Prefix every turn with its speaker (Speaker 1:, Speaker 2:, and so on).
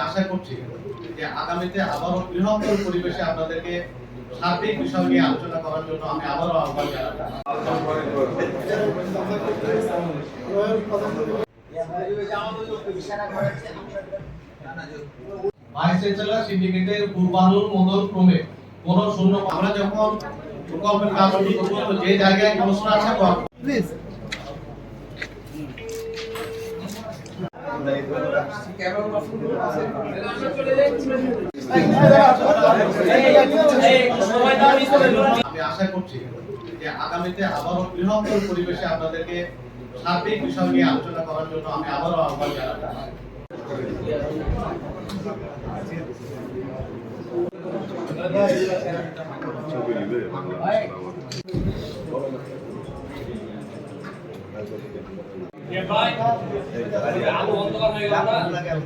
Speaker 1: আশা করছি যে আগামীতে আবারও বৃহত্তর পরিবেশে আপনাদেরকে সার্বিক বিষয় নিয়ে আলোচনা করার জন্য আমি আবারও আহ্বান জানাবো। ভাইস চ্যান্সেলর সিন্ডিকেটের পূর্বানুমোদন ক্রমে কোন শূন্য আমরা যখন প্রকল্পের কাজ শুরু করব তো যে জায়গায় প্রশ্ন আছে প্লিজ আমি আশা করছি যে আগামীতে আবারও বৃহত্তর পরিবেশে আপনাদেরকে সার্বিক বিষয় নিয়ে আলোচনা করার জন্য আমি আবারও আহ্বান জানাবো।
Speaker 2: আলো অন্ধকার হয়ে গেল।